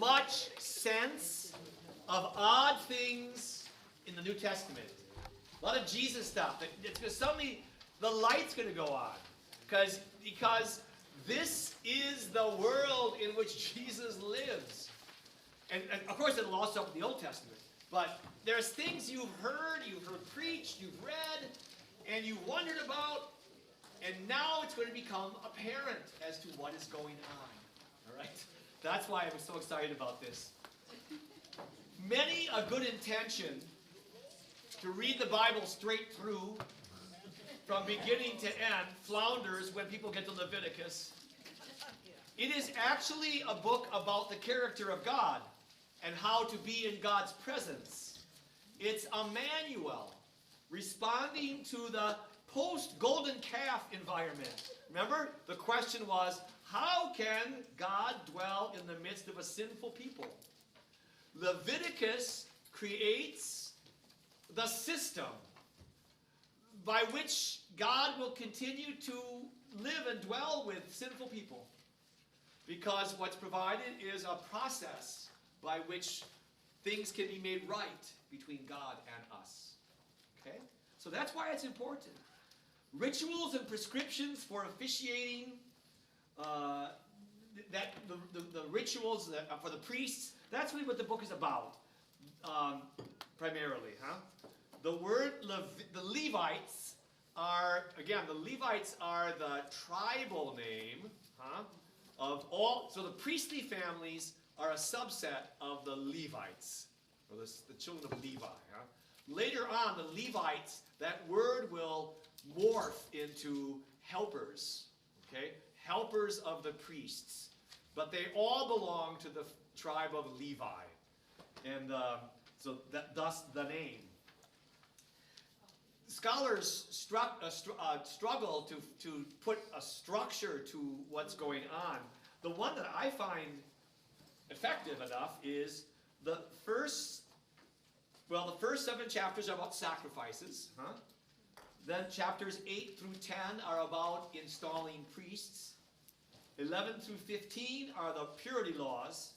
much sense of odd things in the New Testament. A lot of Jesus stuff. It's because suddenly the light's going to go on. Because this is the world in which Jesus lives. And of course, it'll also up in the Old Testament. But there's things you've heard preached, you've read, and you wondered about, and now it's going to become apparent as to what is going on. All right? That's why I was so excited about this. Many a good intention to read the Bible straight through, from beginning to end, flounders when people get to Leviticus. It is actually a book about the character of God and how to be in God's presence. It's a manual responding to the post-golden calf environment. Remember, the question was, how can God dwell in the midst of a sinful people? Leviticus creates the system by which God will continue to live and dwell with sinful people. Because what's provided is a process by which things can be made right between God and us. Okay? So that's why it's important. Rituals and prescriptions for officiating, the rituals for the priests, that's really what the book is about, primarily. The Levites are, again, the Levites are the tribal name of all, so the priestly families are a subset of the Levites, or the children of Levi. Later on, the Levites, that word will morph into helpers, okay? Helpers of the priests. But they all belong to the tribe of Levi. And so thus the name. Scholars struggle to put a structure to what's going on. The one that I find effective enough is the first 7 chapters are about sacrifices. Then chapters 8 through 10 are about installing priests. 11 through 15 are the purity laws.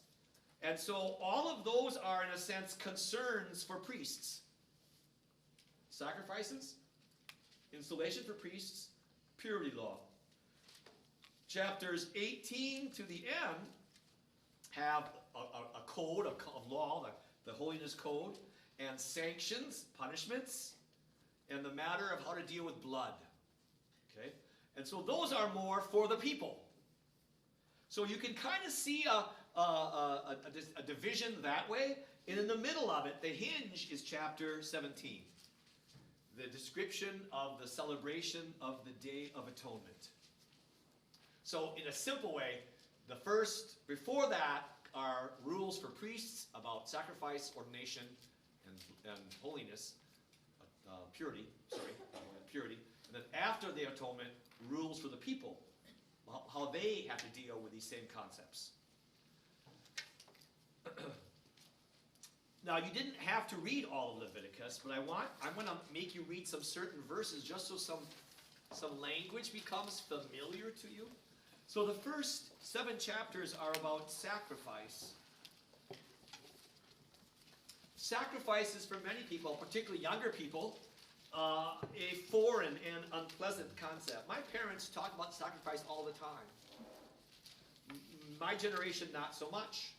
And so all of those are, in a sense, concerns for priests. Sacrifices, installation for priests, purity law. Chapters 18 to the end have a code, a law, the holiness code, and sanctions, punishments, and the matter of how to deal with blood. Okay? And so those are more for the people. So you can kind of see a division that way, and in the middle of it, the hinge is chapter 17. The description of the celebration of the Day of Atonement. So in a simple way, before that are rules for priests about sacrifice, ordination, and holiness, purity. And then after the atonement, rules for the people, how they have to deal with these same concepts. Now, you didn't have to read all of Leviticus, but I'm going to make you read some certain verses just so some language becomes familiar to you. So the first 7 chapters are about sacrifice. Sacrifice is for many people, particularly younger people, a foreign and unpleasant concept. My parents talk about sacrifice all the time. My generation, not so much.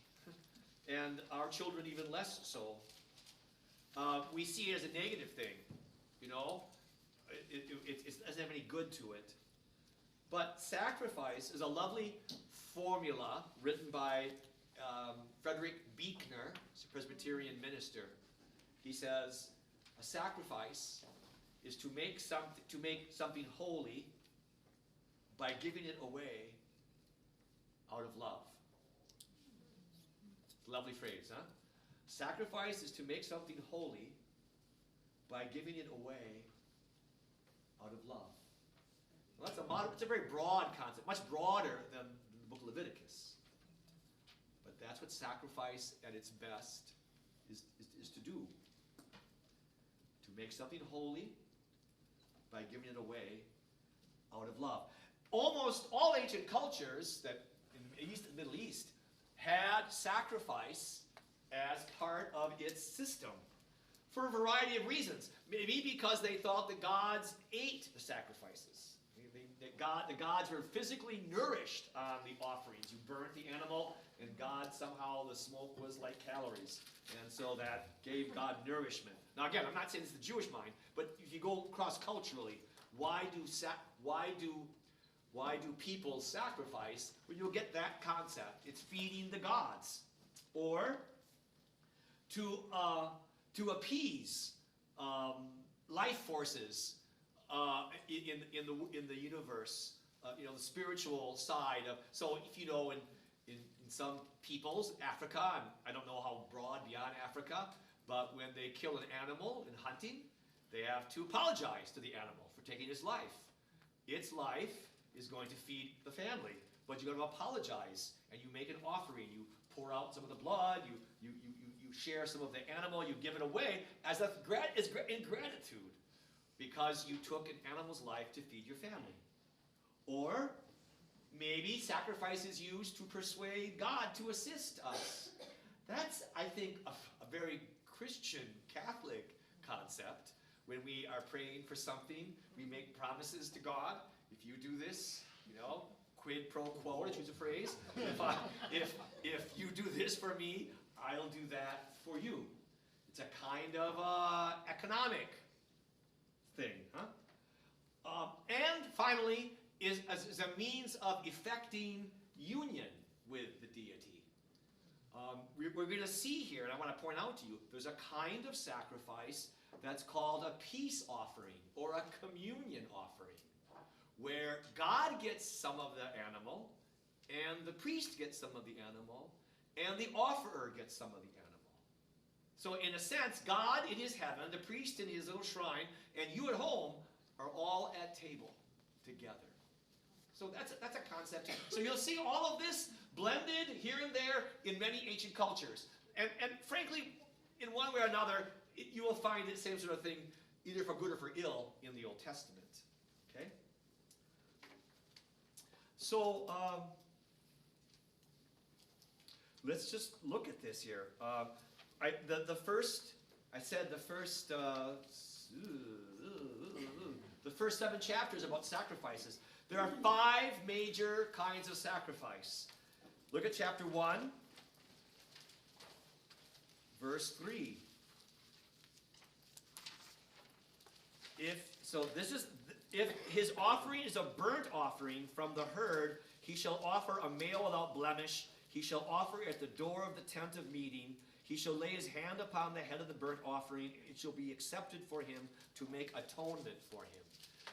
And our children even less so. We see it as a negative thing, you know. It doesn't have any good to it. But sacrifice is a lovely formula written by Frederick Buechner, a Presbyterian minister. He says, a sacrifice is to make something holy by giving it away out of love. Lovely phrase, huh? Sacrifice is to make something holy by giving it away out of love. Well, it's a very broad concept, much broader than the book of Leviticus. But that's what sacrifice at its best is to do. To make something holy by giving it away out of love. Almost all ancient cultures that in the Middle East had had sacrifice as part of its system for a variety of reasons. Maybe because they thought the gods ate the sacrifices. The gods were physically nourished on the offerings. You burnt the animal, and God, somehow the smoke was like calories. And so that gave God nourishment. Now again, I'm not saying this is the Jewish mind, but if you go cross-culturally, why do people sacrifice? Well, you'll get that concept. It's feeding the gods. Or to appease life forces in the universe, the spiritual side of. So if you know, in some peoples, Africa, I don't know how broad beyond Africa, but when they kill an animal in hunting, they have to apologize to the animal for taking its life. Its life is going to feed the family, but you're going to apologize, and you make an offering. You pour out some of the blood. You share some of the animal. You give it away as in gratitude, because you took an animal's life to feed your family. Or maybe sacrifice is used to persuade God to assist us. That's, I think, a very Christian Catholic concept. When we are praying for something, we make promises to God. If you do this, quid pro quo, to choose a phrase. If you do this for me, I'll do that for you. It's a kind of economic thing, huh? And finally, is a means of effecting union with the deity. We're going to see here, and I want to point out to you, there's a kind of sacrifice that's called a peace offering or a communion offering, where God gets some of the animal, and the priest gets some of the animal, and the offerer gets some of the animal. So in a sense, God in his heaven, the priest in his little shrine, and you at home are all at table together. So that's a concept. So you'll see all of this blended here and there in many ancient cultures. And frankly, in one way or another, you will find the same sort of thing, either for good or for ill, in the Old Testament. Okay? So let's just look at this here. The first 7 chapters about sacrifices. There are 5 major kinds of sacrifice. Look at chapter 1, verse 3. If his offering is a burnt offering from the herd, he shall offer a male without blemish. He shall offer at the door of the tent of meeting. He shall lay his hand upon the head of the burnt offering. It shall be accepted for him to make atonement for him.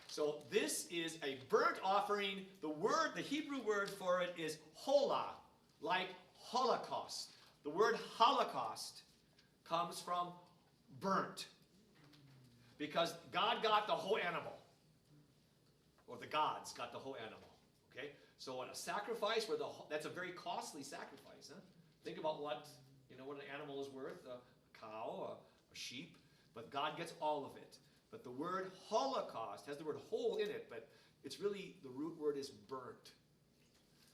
So this is a burnt offering. The Hebrew word for it is hola, like Holocaust. The word Holocaust comes from burnt, because God got the whole animal, or the gods got the whole animal. Okay, so in a sacrifice that's a very costly sacrifice. Huh? Think about what an animal is worth: a cow, a sheep. But God gets all of it. But the word Holocaust has the word whole in it, but it's really, the root word is burnt.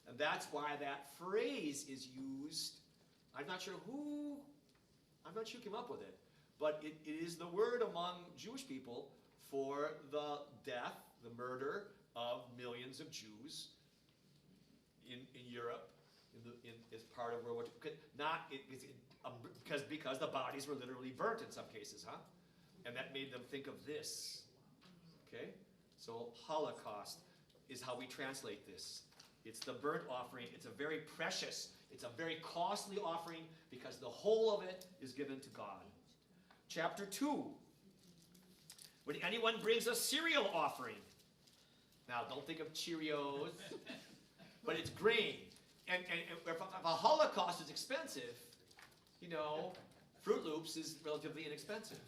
And that's why that phrase is used. I'm not sure who came up with it, but it is the word among Jewish people for the death, the murder of millions of Jews in Europe, as part of World War II. Because the bodies were literally burnt in some cases, huh? And that made them think of this. Okay? So Holocaust is how we translate this. It's the burnt offering. It's a very precious, it's a very costly offering, because the whole of it is given to God. Chapter 2. When anyone brings a cereal offering. Now, don't think of Cheerios, but it's grain. And if a Holocaust is expensive, Fruit Loops is relatively inexpensive.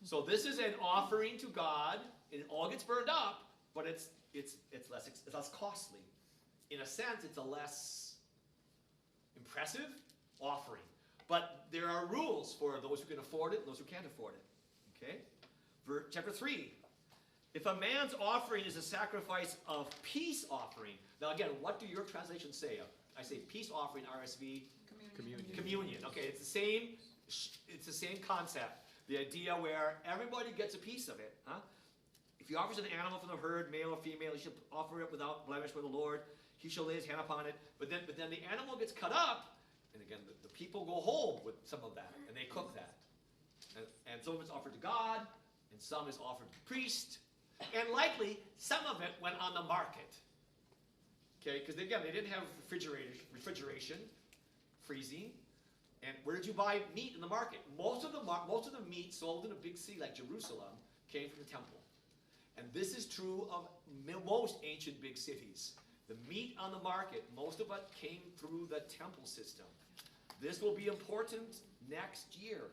So this is an offering to God, and it all gets burned up, but it's less costly. In a sense, it's a less impressive offering. But there are rules for those who can afford it and those who can't afford it. Okay? Chapter 3. If a man's offering is a sacrifice of peace offering. Now again, what do your translations say? I say peace offering, RSV, Communion. communion. Okay, it's the same concept. The idea where everybody gets a piece of it. Huh? If he offers an animal from the herd, male or female, he shall offer it without blemish for the Lord. He shall lay his hand upon it. But then the animal gets cut up, and again, the people go home with some of that, and they cook that. And some of it's offered to God, and some is offered to the priest, and likely some of it went on the market. Okay, because again, they didn't have refrigeration, freezing. And where did you buy meat in the market? Most of the meat sold in a big city like Jerusalem came from the temple. And this is true of most ancient big cities. The meat on the market, most of it came through the temple system. This will be important next year.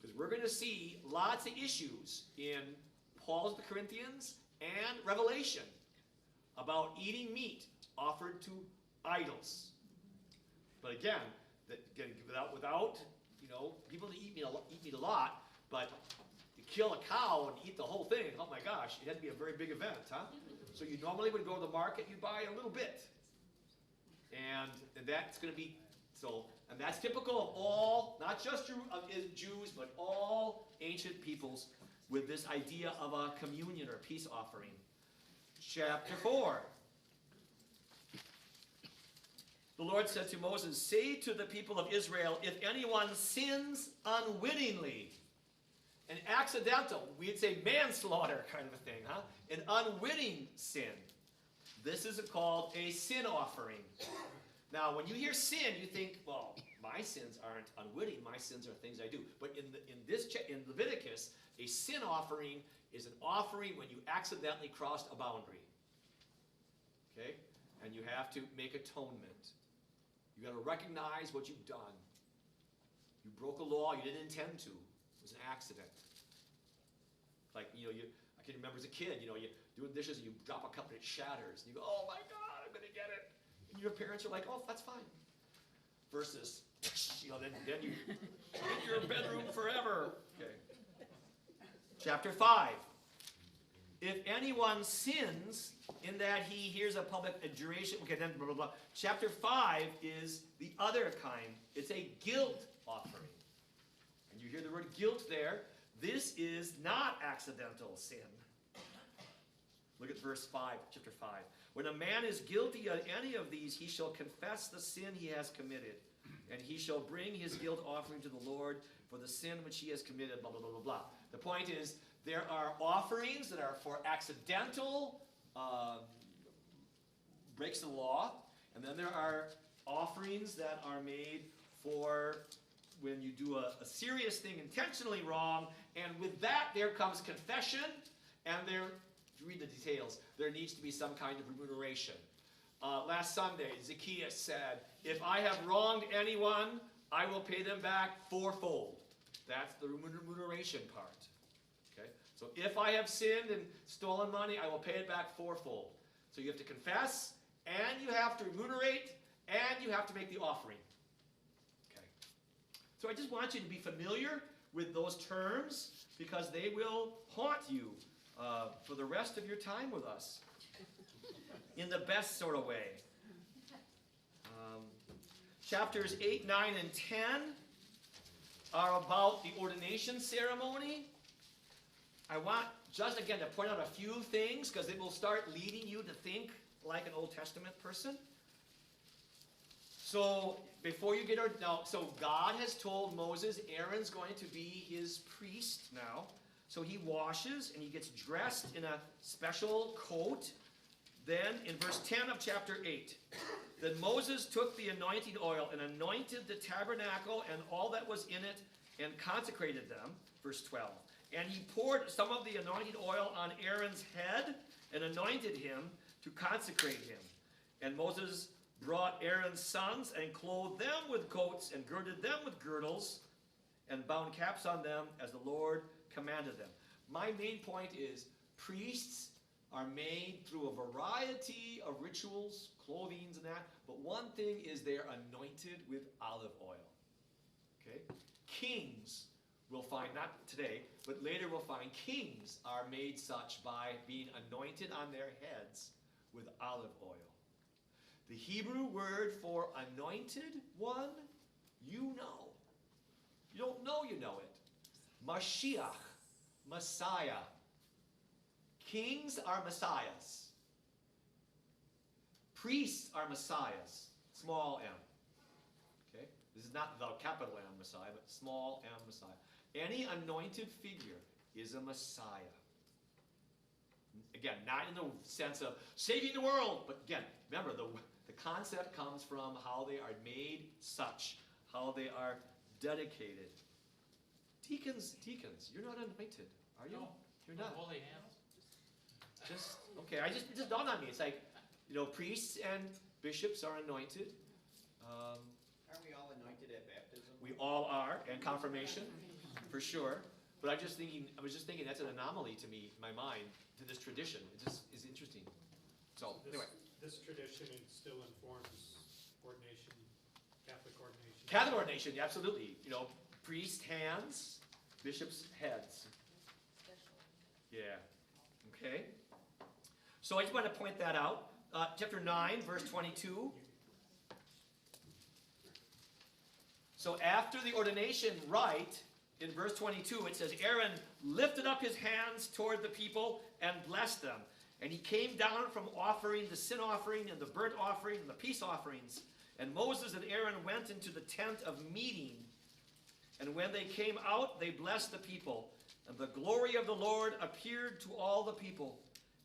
Because we're going to see lots of issues in Paul's the Corinthians and Revelation about eating meat offered to idols. But again, without people that eat meat a lot, but to kill a cow and eat the whole thing, oh my gosh, it had to be a very big event, huh? So you normally would go to the market, you buy a little bit. And that's going to be, and that's typical of all, not just Jews, but all ancient peoples with this idea of a communion or peace offering. Chapter 4. The Lord said to Moses, say to the people of Israel, if anyone sins unwittingly, an accidental, we'd say manslaughter kind of a thing, huh? An unwitting sin. This is called a sin offering. Now, when you hear sin, you think, well, my sins aren't unwitting. My sins are things I do. But in Leviticus, a sin offering is an offering when you accidentally crossed a boundary. Okay? And you have to make atonement. You got to recognize what you've done. You broke a law you didn't intend to. It was an accident. Like, I can remember as a kid, you're doing dishes and you drop a cup and it shatters. And you go, oh my God, I'm going to get it. And your parents are like, oh, that's fine. Versus, then you in your bedroom forever. Okay. Chapter 5. If anyone sins in that he hears a public adjuration, okay, then blah, blah, blah. Chapter 5 is the other kind. It's a guilt offering. And you hear the word guilt there. This is not accidental sin. Look at verse 5, chapter 5. When a man is guilty of any of these, he shall confess the sin he has committed, and he shall bring his guilt offering to the Lord for the sin which he has committed, blah, blah, blah, blah, blah. The point is, there are offerings that are for accidental breaks of the law, and then there are offerings that are made for when you do a serious thing intentionally wrong, and with that there comes confession, and there, if you read the details, there needs to be some kind of remuneration. Last Sunday, Zacchaeus said, if I have wronged anyone, I will pay them back fourfold. That's the remuneration part. Okay? So if I have sinned and stolen money, I will pay it back fourfold. So you have to confess, and you have to remunerate, and you have to make the offering. Okay. So I just want you to be familiar with those terms, because they will haunt you for the rest of your time with us in the best sort of way. Chapters 8, 9, and 10 are about the ordination ceremony. I want just again to point out a few things because it will start leading you to think like an Old Testament person. So before you get so God has told Moses Aaron's going to be his priest now. So he washes and he gets dressed in a special coat. Then in verse 10 of chapter 8, then Moses took the anointing oil and anointed the tabernacle and all that was in it and consecrated them. Verse 12. And he poured some of the anointing oil on Aaron's head and anointed him to consecrate him. And Moses brought Aaron's sons and clothed them with coats and girded them with girdles and bound caps on them as the Lord commanded them. My main point is priests are made through a variety of rituals, clothings and that, but one thing is they're anointed with olive oil. Okay? Kings we'll find, not today, but later we'll find kings are made such by being anointed on their heads with olive oil. The Hebrew word for anointed one, you know. You don't know, you know it. Mashiach, Messiah. Kings are messiahs. Priests are messiahs, small m. Okay? This is not the capital M Messiah, but small m Messiah. Any anointed figure is a messiah. Again, not in the sense of saving the world, but again, remember, the concept comes from how they are made such, how they are dedicated. Deacons, you're not anointed, are you? No, you're not. Holy hands. Okay, it just dawned on me. It's like, priests and bishops are anointed. Aren't we all anointed at baptism? We all are, and confirmation, for sure. But I was just thinking that's an anomaly to me, in my mind, to this tradition. It just is interesting. So, anyway. This tradition still informs ordination, Catholic ordination. Catholic ordination, absolutely. Priest hands, bishops heads. Yeah. Okay. So I just want to point that out. Chapter 9, verse 22. So after the ordination rite, in verse 22, it says, Aaron lifted up his hands toward the people and blessed them. And he came down from offering the sin offering and the burnt offering and the peace offerings. And Moses and Aaron went into the tent of meeting. And when they came out, they blessed the people. And the glory of the Lord appeared to all the people.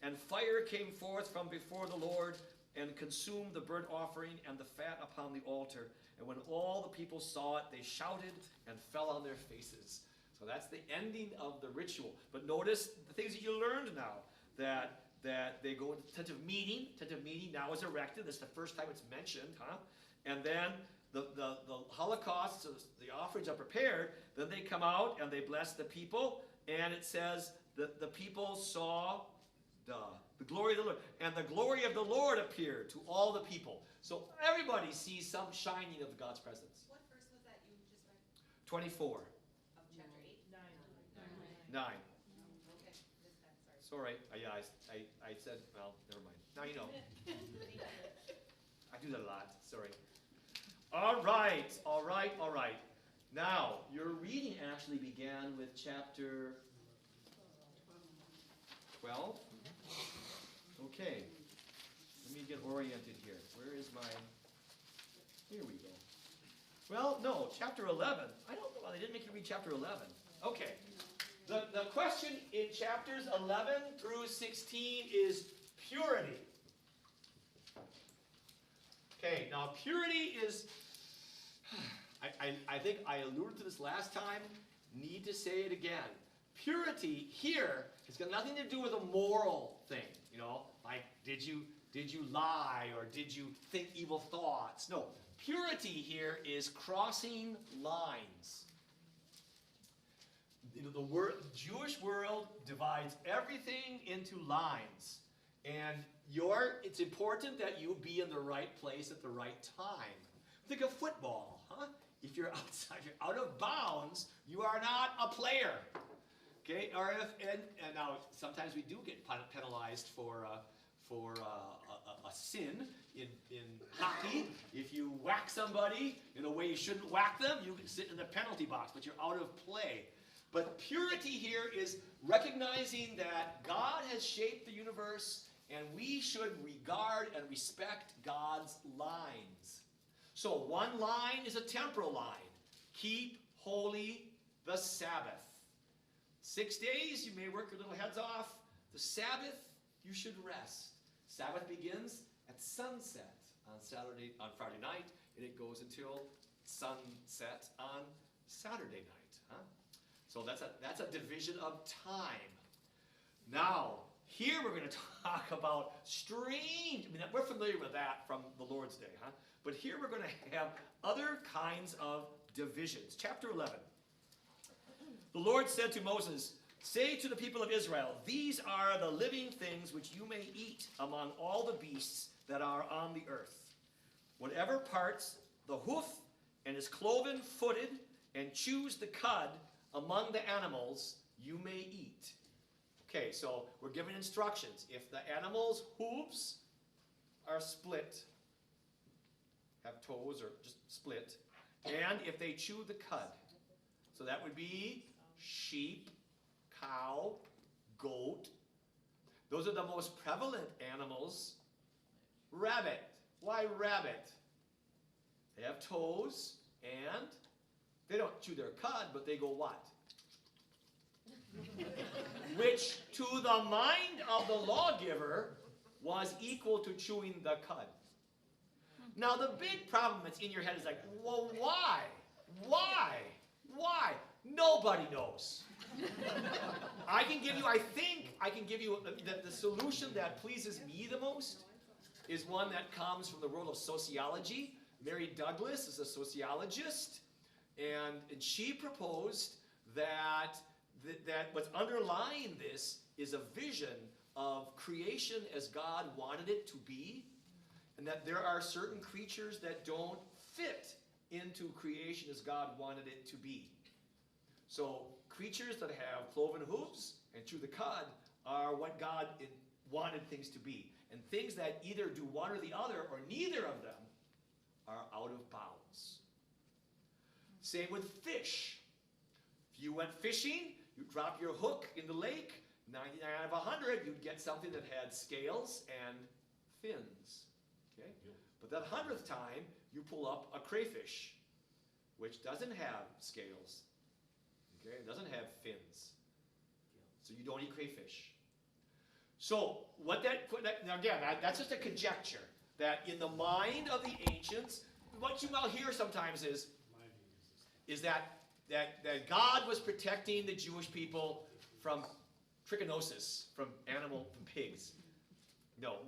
And fire came forth from before the Lord and consumed the burnt offering and the fat upon the altar. And when all the people saw it, they shouted and fell on their faces. So that's the ending of the ritual. But notice the things that you learned now. That they go into tent of meeting. Tent of meeting now is erected. That's the first time it's mentioned, huh? And then the Holocaust, so the offerings are prepared. Then they come out and they bless the people. And it says that the people saw the glory of the Lord. And the glory of the Lord appeared to all the people. So everybody sees some shining of God's presence. What verse was that you just read? 24. Of chapter 8? 9. Okay, this time, sorry. Sorry. I said, well, never mind. Now you know. I do that a lot. Sorry. All right. Now, your reading actually began with chapter 12. Okay. Let me get oriented here. Where is my... Here we go. Well, no, chapter 11. I don't know why they didn't make you read chapter 11. Okay. The question in chapters 11 through 16 is purity. Okay, now purity is... I think I alluded to this last time. Need to say it again. Purity here has got nothing to do with a moral thing. Like did you lie or did you think evil thoughts? No. Purity here is crossing lines. The Jewish world divides everything into lines. And it's important that you be in the right place at the right time. Think of football, huh? If you're outside, you're out of bounds, you are not a player. Okay? Or and now sometimes we do get penalized for a sin in hockey. If you whack somebody in a way you shouldn't whack them, you can sit in the penalty box, but you're out of play. But purity here is recognizing that God has shaped the universe and we should regard and respect God's lines. So one line is a temporal line. Keep holy the Sabbath. 6 days you may work your little heads off. The Sabbath you should rest. Sabbath begins at sunset on Friday night, and it goes until sunset on Saturday night. Huh? So that's a division of time. Now, here we're going to talk about strange, we're familiar with that from the Lord's Day, huh? But here we're going to have other kinds of divisions. Chapter 11. The Lord said to Moses, "Say to the people of Israel, these are the living things which you may eat among all the beasts that are on the earth. Whatever parts the hoof and is cloven-footed and chews the cud among the animals, you may eat." Okay, so we're given instructions. If the animal's hooves are split, have toes or just split, and if they chew the cud. So that would be sheep, cow, goat. Those are the most prevalent animals. Rabbit. Why rabbit? They have toes, and they don't chew their cud, but they go what? Which, to the mind of the lawgiver, was equal to chewing the cud. Now, the big problem that's in your head is like, well, why? Why? Why? Nobody knows. I think I can give you the solution that pleases me the most is one that comes from the world of sociology. Mary Douglas is a sociologist, and she proposed that what's underlying this is a vision of creation as God wanted it to be, and that there are certain creatures that don't fit into creation as God wanted it to be. So creatures that have cloven hooves and chew the cud are what God wanted things to be. And things that either do one or the other, or neither of them, are out of bounds. Same with fish. If you went fishing, you drop your hook in the lake, 99 out of 100, you'd get something that had scales and fins. Okay? But that 100th time, you pull up a crayfish, which doesn't have scales. Okay? It doesn't have fins. So you don't eat crayfish. So, now again, that's just a conjecture, that in the mind of the ancients, what you will hear sometimes is that God was protecting the Jewish people from trichinosis, from pigs. No.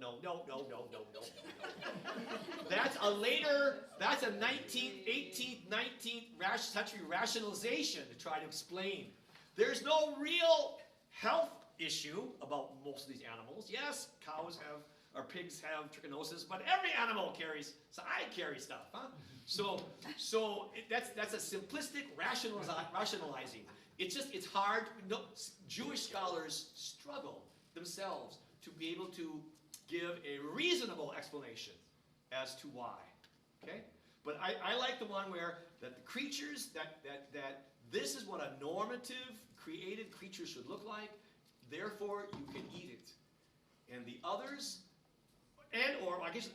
That's a 19th, 18th, 19th century rationalization to try to explain. There's no real health issue about most of these animals. Yes, pigs have trichinosis, but every animal carries, so I carry stuff, huh? So that's a simplistic rationalizing. It's hard. No, Jewish scholars struggle themselves to be able to give a reasonable explanation as to why. Okay? But I like the one where that the creatures, that this is what a normative created creature should look like, therefore you can eat it. And the others, or I guess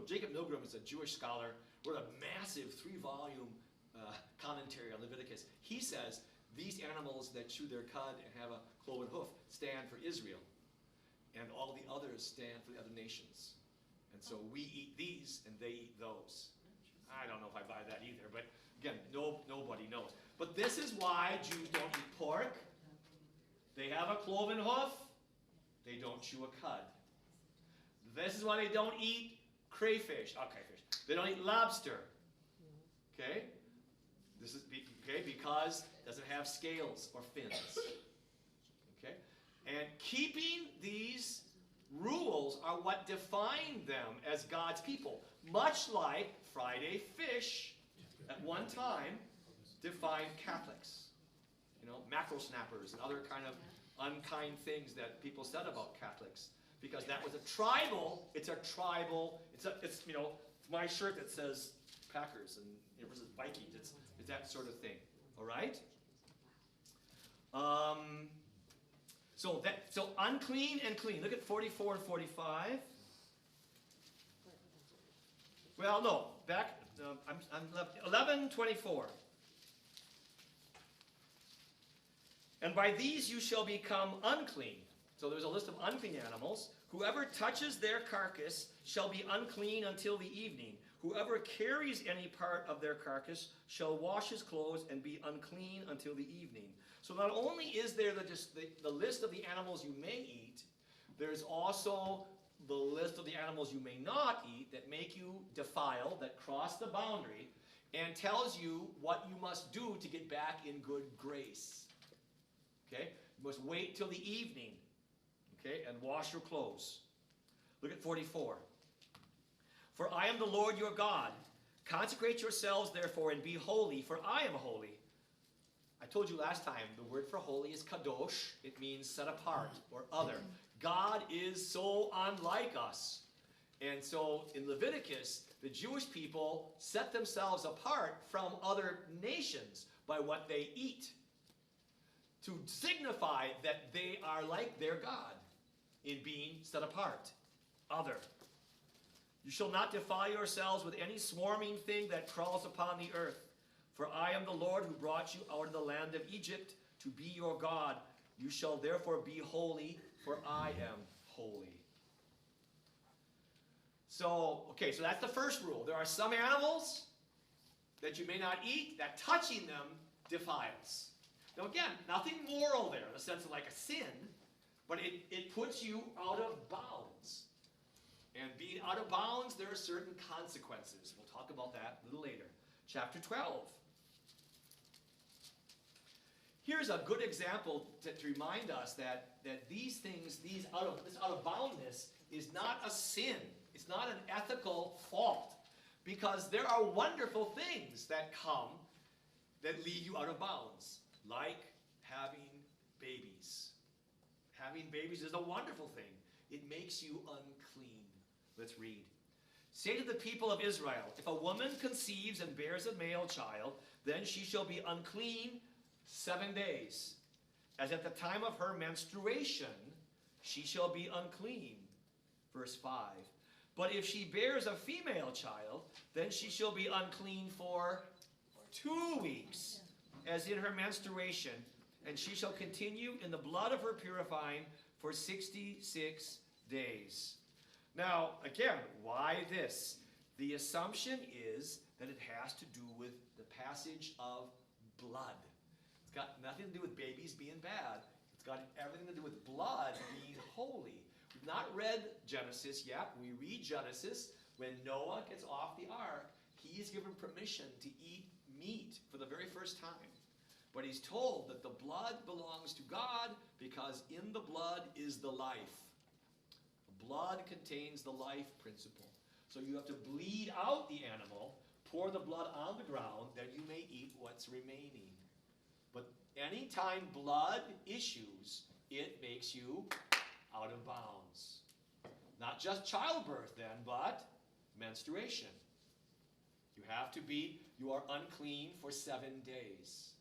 Jacob Milgram is a Jewish scholar, wrote a massive 3-volume commentary on Leviticus. He says these animals that chew their cud and have a cloven hoof stand for Israel, and all the others stand for the other nations. And so we eat these and they eat those. I don't know if I buy that either, but again, nobody knows. But this is why Jews don't eat pork. They have a cloven hoof. They don't chew a cud. This is why they don't eat crayfish. They don't eat lobster. Okay? This is because it doesn't have scales or fins. Okay? And keeping these rules are what define them as God's people. Much like Friday fish at one time defined Catholics. Mackerel snappers and other kind of unkind things that people said about Catholics. Because that was it's my shirt that says Packers and versus Vikings. It's that sort of thing. All right? So unclean and clean. Look at 44 and 45. Well, no, back. I'm left. 11:24. And by these you shall become unclean. So there's a list of unclean animals. Whoever touches their carcass shall be unclean until the evening. Whoever carries any part of their carcass shall wash his clothes and be unclean until the evening. So not only is there the list of the animals you may eat, there's also the list of the animals you may not eat that make you defile, that cross the boundary, and tells you what you must do to get back in good grace. Okay? You must wait till the evening, okay, and wash your clothes. Look at 44. For I am the Lord your God. Consecrate yourselves, therefore, and be holy, for I am holy. I told you last time, the word for holy is kadosh. It means set apart or other. God is so unlike us. And so in Leviticus, the Jewish people set themselves apart from other nations by what they eat, to signify that they are like their God in being set apart, other. You shall not defile yourselves with any swarming thing that crawls upon the earth. For I am the Lord who brought you out of the land of Egypt to be your God. You shall therefore be holy, for I am holy. So that's the first rule. There are some animals that you may not eat, that touching them defiles. Now again, nothing moral there in the sense of like a sin, but it puts you out of bounds. And being out of bounds, there are certain consequences. We'll talk about that a little later. Chapter 12. Here's a good example to remind us that these things, this out of boundness is not a sin. It's not an ethical fault. Because there are wonderful things that come that lead you out of bounds. Like having babies. Having babies is a wonderful thing. It makes you unclean. Let's read. Say to the people of Israel, if a woman conceives and bears a male child, then she shall be unclean 7 days. As at the time of her menstruation, she shall be unclean. Verse 5. But if she bears a female child, then she shall be unclean for 2 weeks, as in her menstruation, and she shall continue in the blood of her purifying for 66 days. Now, again, why this? The assumption is that it has to do with the passage of blood. It's got nothing to do with babies being bad. It's got everything to do with blood being holy. We've not read Genesis yet. We read Genesis when Noah gets off the ark. He's given permission to eat meat for the very first time. But he's told that the blood belongs to God because in the blood is the life. The blood contains the life principle. So you have to bleed out the animal, pour the blood on the ground, then you may eat what's remaining. But anytime blood issues, it makes you out of bounds. Not just childbirth then, but menstruation. You are unclean for 7 days.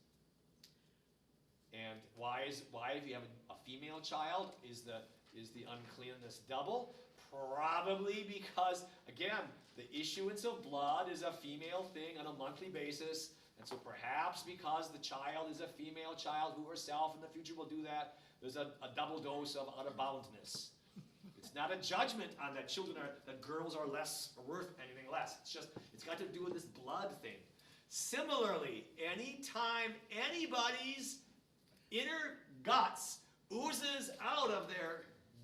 And why if you have a female child, is the uncleanness double? Probably because, again, the issuance of blood is a female thing on a monthly basis. And so perhaps because the child is a female child who herself in the future will do that, there's a double dose of out-of-boundness. It's not a judgment on that girls are less or worth anything less. It's got to do with this blood thing. Similarly, anytime anybody's inner guts oozes out of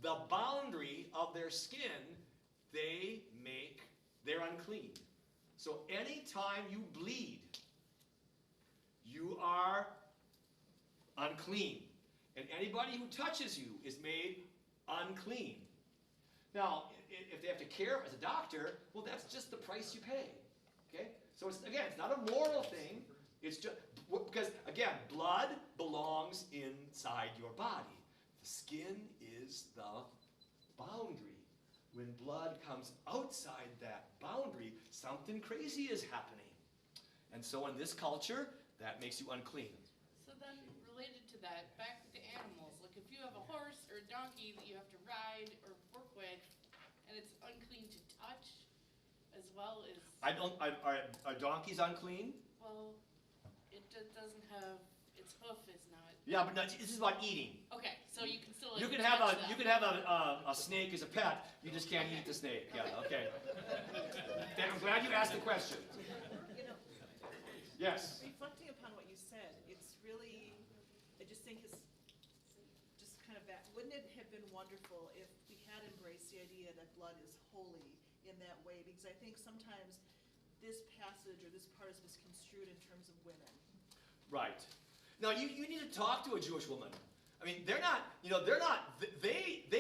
the boundary of their skin, they're unclean. So anytime you bleed, you are unclean. And anybody who touches you is made unclean. Now, if they have to care as a doctor, well, that's just the price you pay. Okay? So it's not a moral thing. It's just because, again, blood belongs inside your body. The skin is the boundary. When blood comes outside that boundary, something crazy is happening. And so in this culture, that makes you unclean. So then, related to that, back to animals. Like if you have a horse or a donkey that you have to ride or work with, and it's unclean to touch, as well as... Are donkeys unclean? Well, it doesn't have, its hoof is not... Yeah, but no, this is about eating. Okay, so you can still... You can have a snake as a pet. You just can't eat the snake. Yeah, okay. I'm glad you asked the question. You know, Yes. reflecting upon what you said, it's really, I just think it's just kind of back. Wouldn't it have been wonderful if we had embraced the idea that blood is holy in that way? Because I think sometimes this passage or this part is misconstrued in terms of women. Right. Now, you need to talk to a Jewish woman. I mean, they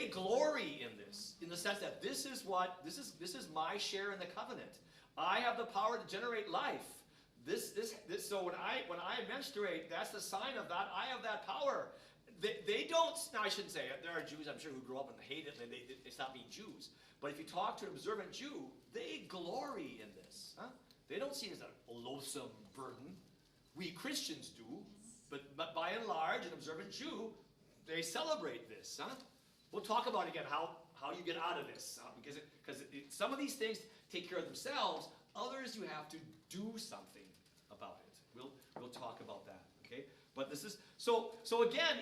glory in this, in the sense that this is my share in the covenant. I have the power to generate life. So when I menstruate, that's the sign of that. I have that power. they don't, now I shouldn't say it, there are Jews I'm sure who grow up and hate it and they stop being Jews. But if you talk to an observant Jew, they glory in this. Huh? They don't see it as a loathsome burden. We Christians do, but by and large, an observant Jew, they celebrate this. Huh? We'll talk about again how you get out of this, because some of these things take care of themselves. Others you have to do something about it. We'll talk about that. Okay, but this is so again.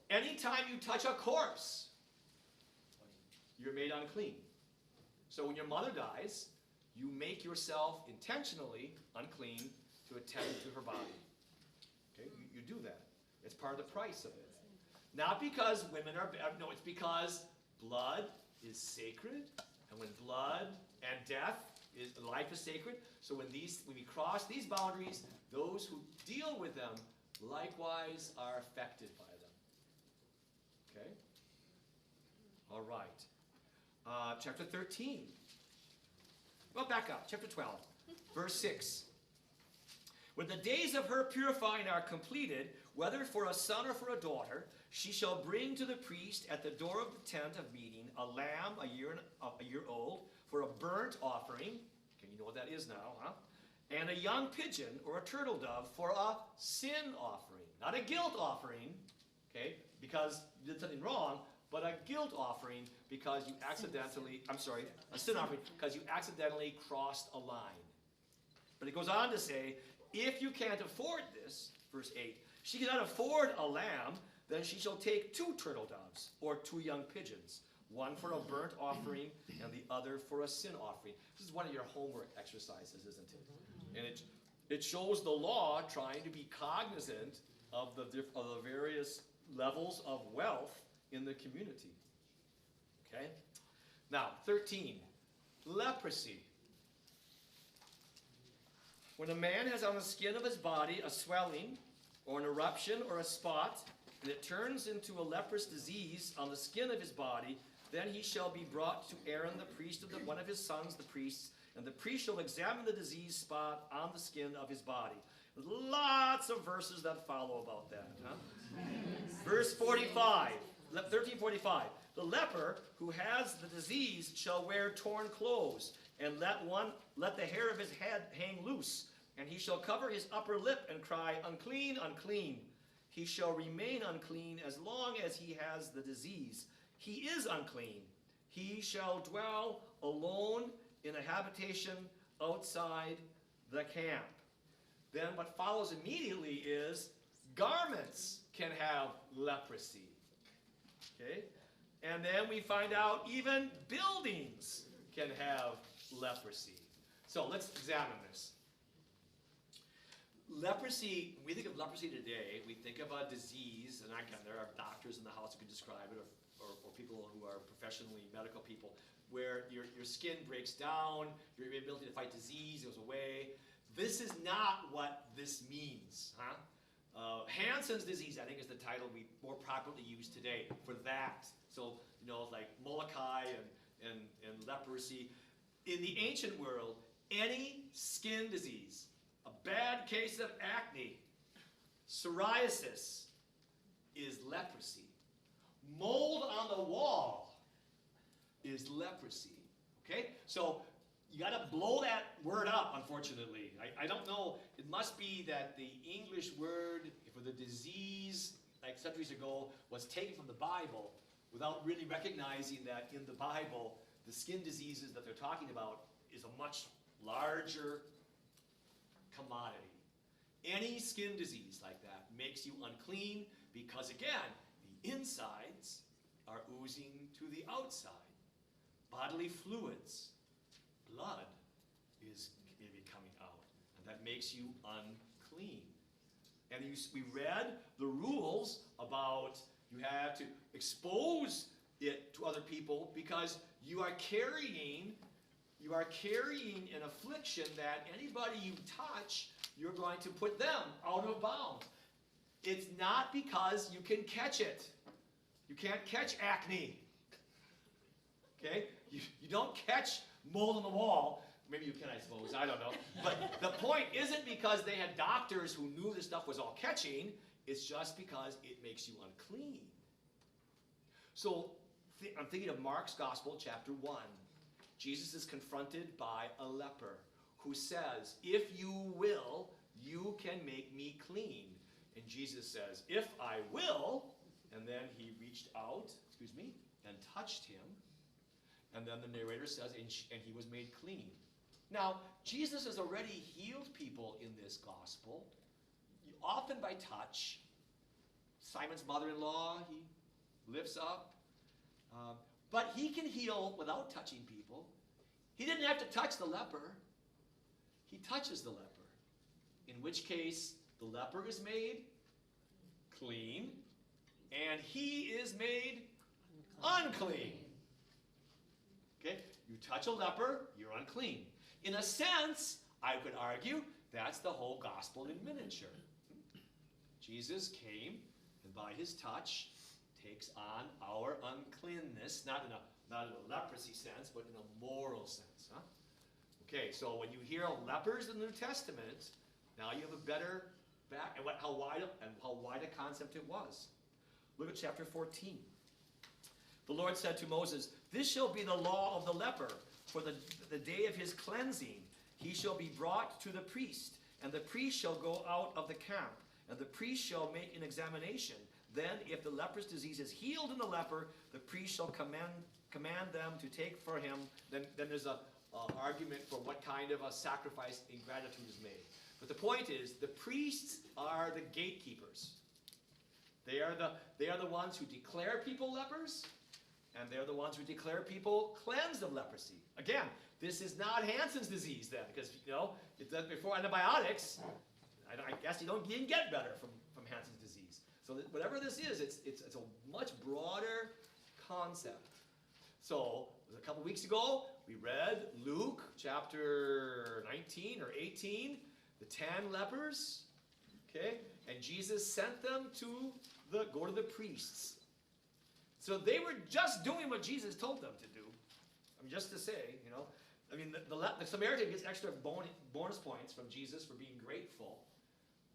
Anytime you touch a corpse, you're made unclean. So when your mother dies, you make yourself intentionally unclean to attend to her body. Okay, you do that. It's part of the price of it. Not because women are bad. No, it's because blood is sacred, and when blood and life is sacred. So when we cross these boundaries, those who deal with them likewise are affected by them. Okay? All right. Chapter 13. Well, back up. Chapter 12. Verse 6. When the days of her purifying are completed, whether for a son or for a daughter, she shall bring to the priest at the door of the tent of meeting a lamb a year old for a burnt offering. Okay, you know what that is now, huh? And a young pigeon or a turtle dove for a sin offering. Not a guilt offering, okay, because you did something wrong, but a guilt offering because you accidentally, a sin offering because you accidentally crossed a line. But it goes on to say, if you can't afford this, verse 8, she cannot afford a lamb, then she shall take 2 turtle doves or 2 young pigeons, one for a burnt offering and the other for a sin offering. This is one of your homework exercises, isn't it? And it shows the law trying to be cognizant of the various levels of wealth in the community. Okay? Now, 13, leprosy. When a man has on the skin of his body a swelling or an eruption or a spot, and it turns into a leprous disease on the skin of his body, then he shall be brought to Aaron the priest of one of his sons, the priests, and the priest shall examine the disease spot on the skin of his body. There's lots of verses that follow about that. Huh? Verse 45, 13:45. The leper who has the disease shall wear torn clothes, and let the hair of his head hang loose, and he shall cover his upper lip and cry, unclean, unclean. He shall remain unclean as long as he has the disease. He is unclean. He shall dwell alone in a habitation outside the camp. Then what follows immediately is garments can have leprosy. Okay? And then we find out even buildings can have leprosy. So let's examine this. Leprosy, when we think of leprosy today, we think of a disease, and again, there are doctors in the house who can describe it, or people who are professionally medical people, where your skin breaks down, your ability to fight disease goes away. This is not what this means. Huh? Hansen's disease, I think, is the title we more properly use today for that. So, like Molokai and leprosy. In the ancient world, any skin disease, a bad case of acne, psoriasis, is leprosy. Mold on the wall is leprosy. Okay? So you got to blow that word up, unfortunately. I don't know. It must be that the English word for the disease, like centuries ago, was taken from the Bible without really recognizing that in the Bible, the skin diseases that they're talking about is a much larger commodity. Any skin disease like that makes you unclean because, again, the insides are oozing to the outside. Bodily fluids, blood is coming out, and that makes you unclean. And we read the rules about you have to expose it to other people because you are carrying an affliction that anybody you touch, you're going to put them out of bounds. It's not because you can catch it. You can't catch acne. Okay? You don't catch mold on the wall. Maybe you can, I suppose. I don't know. But the point isn't because they had doctors who knew this stuff was all catching. It's just because it makes you unclean. So I'm thinking of Mark's Gospel, chapter 1. Jesus is confronted by a leper who says, if you will, you can make me clean. And Jesus says, if I will, and then he reached out, and touched him. And then the narrator says, and he was made clean. Now, Jesus has already healed people in this gospel, often by touch. Simon's mother-in-law, he lifts up. But he can heal without touching people. He didn't have to touch the leper. He touches the leper. In which case, the leper is made clean, and he is made unclean. Okay? You touch a leper, you're unclean. In a sense, I could argue, that's the whole gospel in miniature. Jesus came, and by his touch, takes on our uncleanness, not in a leprosy sense, but in a moral sense. Huh? Okay, so when you hear lepers in the New Testament, now you have a better back, and how wide a concept it was. Look at chapter 14. The Lord said to Moses, this shall be the law of the leper. For the day of his cleansing, he shall be brought to the priest, and the priest shall go out of the camp, and the priest shall make an examination. Then, if the leprous disease is healed in the leper, the priest shall command them to take for him. Then there's a argument for what kind of a sacrifice in gratitude is made. But the point is, the priests are the gatekeepers. They are the ones who declare people lepers, and they're the ones who declare people cleansed of leprosy. Again, this is not Hansen's disease then, because before antibiotics, I guess you didn't get better from Hansen's disease. So whatever this is, it's a much broader concept. So a couple weeks ago, we read Luke chapter 19 or 18, the 10 lepers, okay? And Jesus sent them to go to the priests. So they were just doing what Jesus told them to do. I mean, just to say, the Samaritan gets extra bonus points from Jesus for being grateful.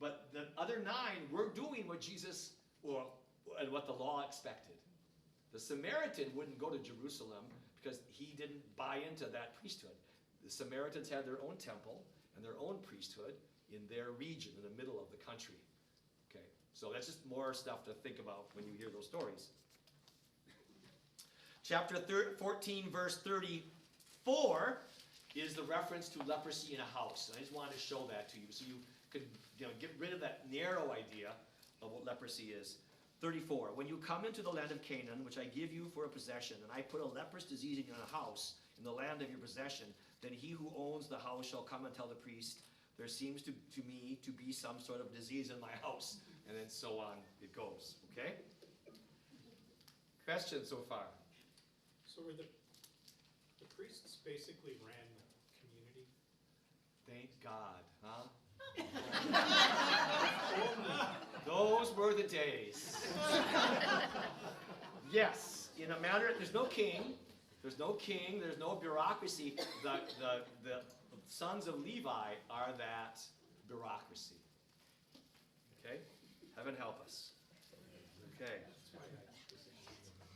But the other 9 were doing what Jesus, and what the law expected. The Samaritan wouldn't go to Jerusalem because he didn't buy into that priesthood. The Samaritans had their own temple and their own priesthood in their region, in the middle of the country. Okay, so that's just more stuff to think about when you hear those stories. Chapter 14, verse 34 is the reference to leprosy in a house. And I just wanted to show that to you so you could get rid of that narrow idea of what leprosy is. 34, when you come into the land of Canaan, which I give you for a possession, and I put a leprous disease in your house, in the land of your possession, then he who owns the house shall come and tell the priest, there seems to me to be some sort of disease in my house. And then so on it goes, okay? Questions so far? So were the priests basically ran the community? Thank God, huh? Those were the days. Yes, in a matter, there's no king, there's no bureaucracy. The sons of Levi are that bureaucracy. Okay? Heaven help us. Okay.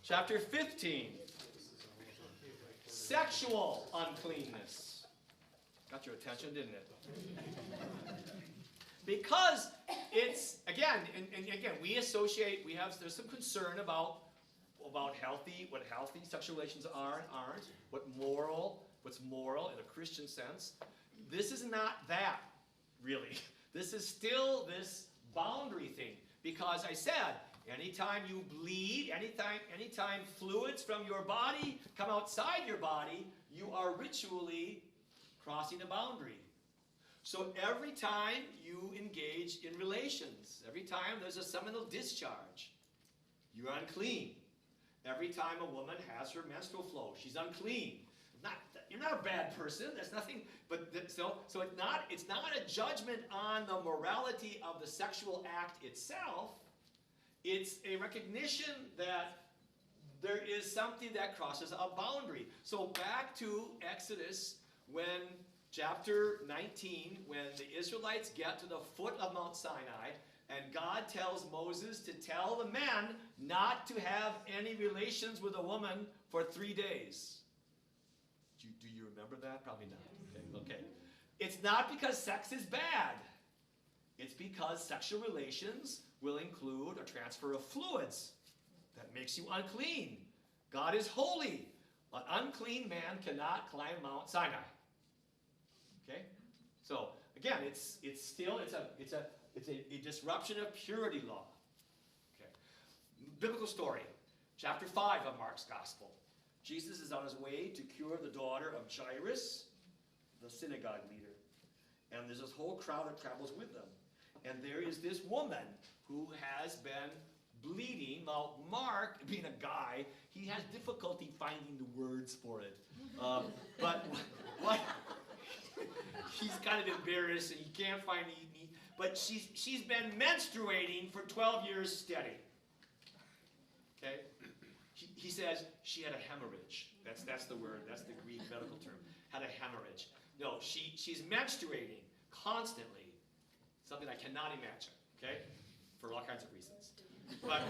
Chapter 15. Sexual uncleanness. Got your attention, didn't it? Because it's, again, and again, we associate, there's some concern about what healthy sexual relations are and aren't, what's moral in a Christian sense. This is not that, really. This is still this boundary thing. Because I said, anytime you bleed, anytime fluids from your body come outside your body, you are ritually crossing a boundary. So every time you engage in relations, every time there's a seminal discharge, you're unclean. Every time a woman has her menstrual flow, she's unclean. You're not a bad person. That's nothing. But so it's not a judgment on the morality of the sexual act itself. It's a recognition that there is something that crosses a boundary. So back to Exodus, when chapter 19, when the Israelites get to the foot of Mount Sinai, And God tells Moses to tell the men not to have any relations with a woman for 3 days. Do you remember that? Probably not. Okay. It's not because sex is bad. It's because sexual relations will include a transfer of fluids that makes you unclean. God is holy. An unclean man cannot climb Mount Sinai. Okay? So again, it's a disruption of purity law. Okay. Biblical story, chapter 5 of Mark's Gospel. Jesus is on his way to cure the daughter of Jairus, the synagogue leader. And there's this whole crowd that travels with them. And there is this woman who has been bleeding. Now, Mark, being a guy, he has difficulty finding the words for it. But what he's kind of embarrassed and he can't find the. But she's been menstruating for 12 years steady. Okay? He says she had a hemorrhage. That's the word. That's the Greek medical term. Had a hemorrhage. No, she's menstruating constantly. Something I cannot imagine. Okay? For all kinds of reasons. But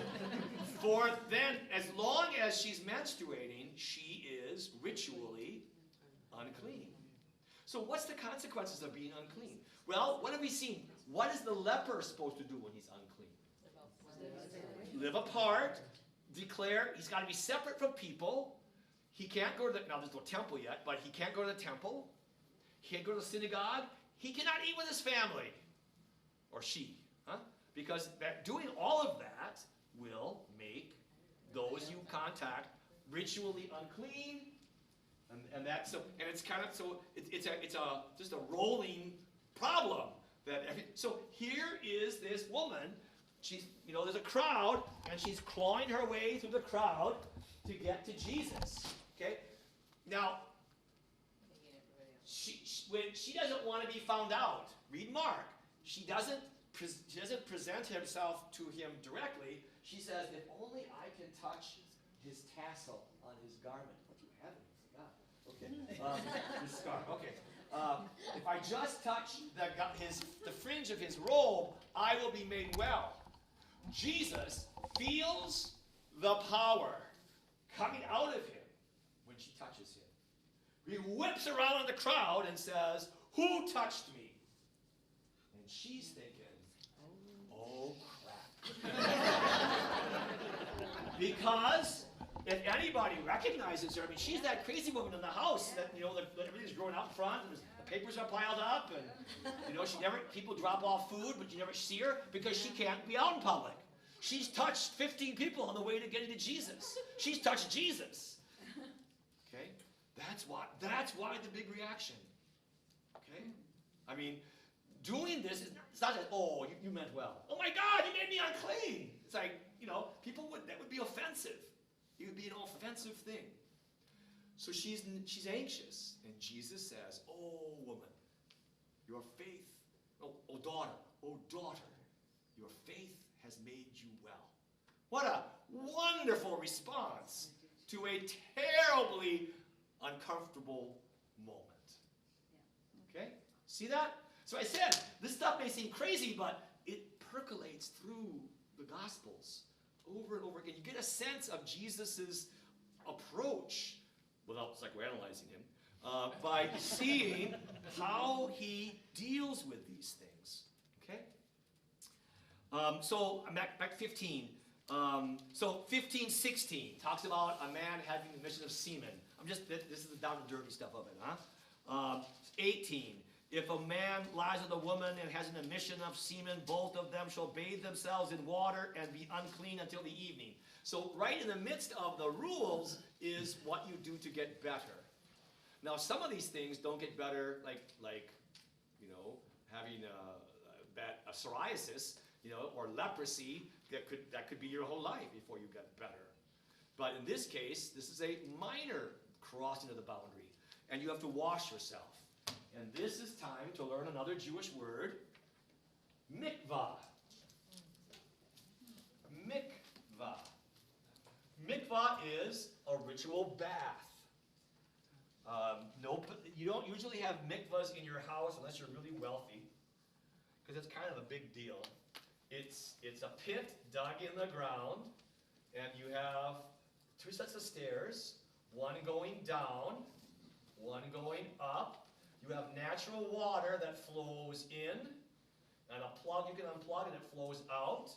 for then, as long as she's menstruating, she is ritually unclean. So what's the consequences of being unclean? Well, what have we seen? What is the leper supposed to do when he's unclean? Live apart. Declare he's got to be separate from people. He can't go to the, now there's no temple yet, but he can't go to the temple. He can't go to the synagogue. He cannot eat with his family. Or she. Because doing all of that will make those you contact ritually unclean. And that's so, and it's kind of so it's just a rolling problem so here is this woman. She's, there's a crowd, and she's clawing her way through the crowd to get to Jesus. Okay? Now, when she doesn't want to be found out. Read Mark. She doesn't present herself to him directly. She says, if only I can touch his tassel on his garment. What do you have in it? Okay. His scarf. Okay. If I just touch the fringe of his robe, I will be made well. Jesus feels the power coming out of him when she touches him. He whips around in the crowd and says, who touched me? And she's thinking, oh crap. Because if anybody recognizes her, I mean, she's that crazy woman in the house that, that everything's growing out front, and the papers are piled up, and, people drop off food, but you never see her because she can't be out in public. She's touched 15 people on the way to getting to Jesus. She's touched Jesus. Okay? That's why the big reaction. Okay? I mean, doing this, it's not just, oh, you meant well. Oh my God, you made me unclean. It's like, people that would be offensive. It would be an offensive thing. So she's anxious. And Jesus says, oh, woman, your faith, oh, daughter, your faith has made you well. What a wonderful response to a terribly uncomfortable moment. Okay? See that? So I said, this stuff may seem crazy, but it percolates through the Gospels over and over again. You get a sense of Jesus' approach, without psychoanalyzing him, by seeing how he deals with these things. Okay? So I'm back 15. So 15:16 talks about a man having the mission of semen. This is the down and dirty stuff of it, 18. If a man lies with a woman and has an emission of semen, both of them shall bathe themselves in water and be unclean until the evening. So right in the midst of the rules is what you do to get better. Now some of these things don't get better, like having a psoriasis, or leprosy. That could be your whole life before you get better. But in this case, this is a minor crossing of the boundary, and you have to wash yourself. And this is time to learn another Jewish word, mikvah. Mikvah. Mikvah is a ritual bath. You don't usually have mikvahs in your house unless you're really wealthy, because it's kind of a big deal. it's a pit dug in the ground, and you have two sets of stairs, one going down, one going up. You have natural water that flows in, and a plug you can unplug and it flows out.